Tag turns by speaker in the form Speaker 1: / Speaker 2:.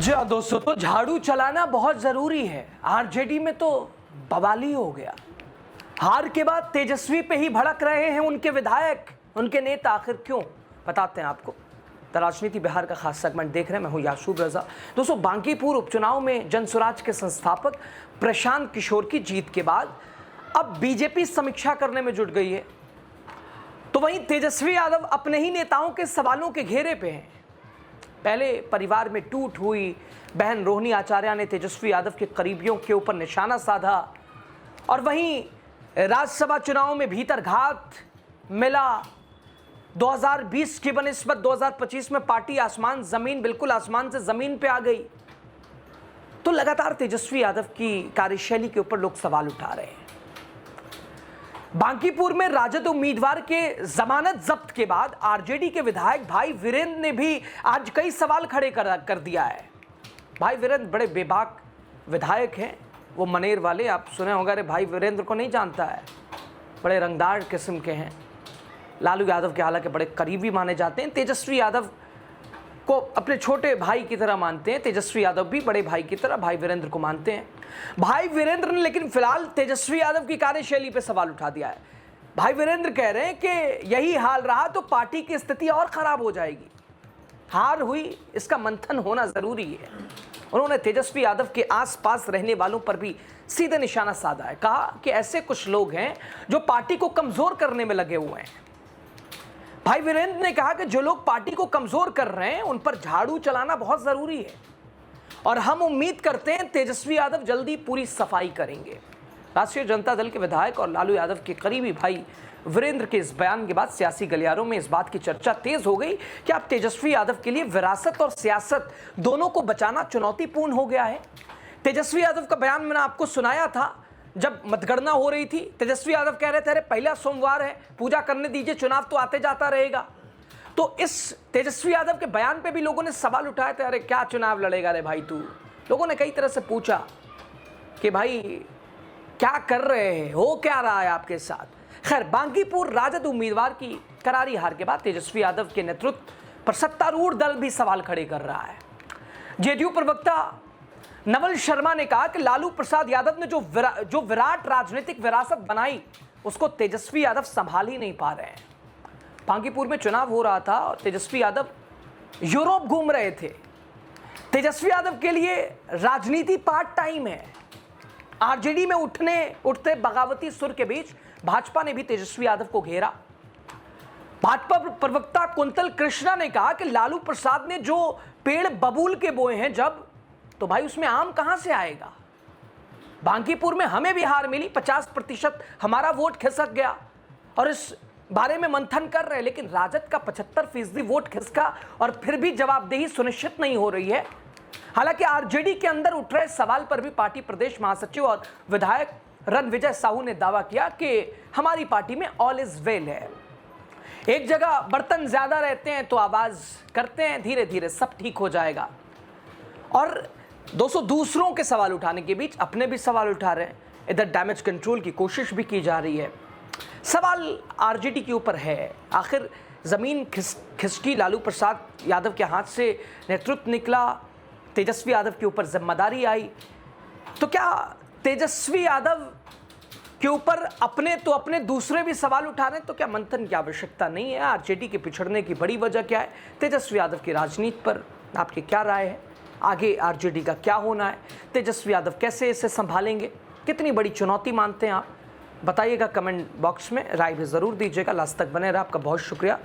Speaker 1: जी हाँ दोस्तों, तो झाड़ू चलाना बहुत जरूरी है। आरजेडी में तो बवाली हो गया। हार के बाद तेजस्वी पे ही भड़क रहे हैं उनके विधायक, उनके नेता। आखिर क्यों, बताते हैं आपको। द राजनीति बिहार का खास सेगमेंट देख रहे हैं, मैं हूं यासूब रजा। दोस्तों, बांकीपुर उपचुनाव में जनसुराज के संस्थापक प्रशांत किशोर की जीत के बाद अब बीजेपी समीक्षा करने में जुट गई है। तो वहीं तेजस्वी यादव अपने ही नेताओं के सवालों के घेरे पे हैं। पहले परिवार में टूट हुई, बहन रोहिणी आचार्य ने तेजस्वी यादव के करीबियों के ऊपर निशाना साधा, और वहीं राज्यसभा चुनाव में भीतरघात मिला। 2020 की बनिस्बत 2025 में पार्टी आसमान जमीन, बिल्कुल आसमान से जमीन पे आ गई। तो लगातार तेजस्वी यादव की कार्यशैली के ऊपर लोग सवाल उठा रहे हैं। बांकीपुर में राजद उम्मीदवार के जमानत जब्त के बाद आरजेडी के विधायक भाई वीरेंद्र ने भी आज कई सवाल खड़े कर दिया है। भाई वीरेंद्र बड़े बेबाक विधायक हैं, वो मनेर वाले, आप सुने होंगे। अरे भाई वीरेंद्र को नहीं जानता है, बड़े रंगदार किस्म के हैं। लालू यादव के हालांकि बड़े करीबी माने जाते हैं, तेजस्वी यादव को अपने छोटे भाई की तरह मानते हैं। तेजस्वी यादव भी बड़े भाई की तरह भाई वीरेंद्र को मानते हैं। भाई वीरेंद्र ने लेकिन फिलहाल तेजस्वी यादव की कार्यशैली पे सवाल उठा दिया है। भाई वीरेंद्र कह रहे हैं कि यही हाल रहा तो पार्टी की स्थिति और खराब हो जाएगी। हार हुई, इसका मंथन होना जरूरी है। उन्होंने तेजस्वी यादव के आसपास रहने वालों पर भी सीधे निशाना साधा है। कहा कि ऐसे कुछ लोग हैं जो पार्टी को कमजोर करने में लगे हुए हैं। भाई वीरेंद्र ने कहा कि जो लोग पार्टी को कमजोर कर रहे हैं उन पर झाड़ू चलाना बहुत जरूरी है, और हम उम्मीद करते हैं तेजस्वी यादव जल्दी पूरी सफाई करेंगे। राष्ट्रीय जनता दल के विधायक और लालू यादव के करीबी भाई वीरेंद्र के इस बयान के बाद सियासी गलियारों में इस बात की चर्चा तेज हो गई कि अब तेजस्वी यादव के लिए विरासत और सियासत दोनों को बचाना चुनौतीपूर्ण हो गया है। तेजस्वी यादव का बयान मैंने आपको सुनाया था जब मतगणना हो रही थी। तेजस्वी यादव कह रहे थे, अरे पहला सोमवार है, पूजा करने दीजिए, चुनाव तो आते जाता रहेगा। तो इस तेजस्वी यादव के बयान पे भी लोगों ने सवाल उठाए थे, अरे क्या चुनाव लड़ेगा रे भाई तू। लोगों ने कई तरह से पूछा कि भाई क्या कर रहे हैं, हो क्या रहा है आपके साथ। खैर, बांकीपुर राजद उम्मीदवार की करारी हार के बाद तेजस्वी यादव के नेतृत्व पर सत्तारूढ़ दल भी सवाल खड़े कर रहा है। जेडीयू प्रवक्ता नवल शर्मा ने कहा कि लालू प्रसाद यादव ने जो विराट राजनीतिक विरासत बनाई उसको तेजस्वी यादव संभाल ही नहीं पा रहे हैं। बांकीपुर में चुनाव हो रहा था और तेजस्वी यादव यूरोप घूम रहे थे। तेजस्वी यादव के लिए राजनीति पार्ट टाइम है। आरजेडी में उठते बगावती सुर के बीच भाजपा ने भी तेजस्वी यादव को घेरा। भाजपा प्रवक्ता कुंतल कृष्णा ने कहा कि लालू प्रसाद ने जो पेड़ बबूल के बोए हैं जब, तो भाई उसमें आम कहां से आएगा। बांकीपुर में हमें भी हार मिली, 50% हमारा वोट खिसक गया, और इस बारे में मंथन कर रहे हैं। लेकिन राजद का 75% वोट खिसका और फिर भी जवाबदेही सुनिश्चित नहीं हो रही है। हालांकि आरजेडी के अंदर उठ रहे सवाल पर भी पार्टी प्रदेश महासचिव और विधायक रणविजय साहू ने दावा किया कि हमारी पार्टी में ऑल इज वेल है। एक जगह बर्तन ज्यादा रहते हैं तो आवाज करते हैं, धीरे धीरे सब ठीक हो जाएगा। और दोस्तों, दूसरों के सवाल उठाने के बीच अपने भी सवाल उठा रहे हैं। इधर डैमेज कंट्रोल की कोशिश भी की जा रही है। सवाल आरजेडी के ऊपर है, आखिर जमीन खिसकी, लालू प्रसाद यादव के हाथ से नेतृत्व निकला, तेजस्वी यादव के ऊपर जिम्मेदारी आई। तो क्या तेजस्वी यादव के ऊपर अपने दूसरे भी सवाल उठा रहे हैं? तो क्या मंथन की आवश्यकता नहीं है? आरजेडी के पिछड़ने की बड़ी वजह क्या है? तेजस्वी यादव की राजनीति पर आपकी क्या राय है? आगे आरजेडी का क्या होना है? तेजस्वी यादव कैसे इसे संभालेंगे? कितनी बड़ी चुनौती मानते हैं आप? बताइएगा कमेंट बॉक्स में, राय भी ज़रूर दीजिएगा। लास्ट तक बने रहा, आपका बहुत शुक्रिया।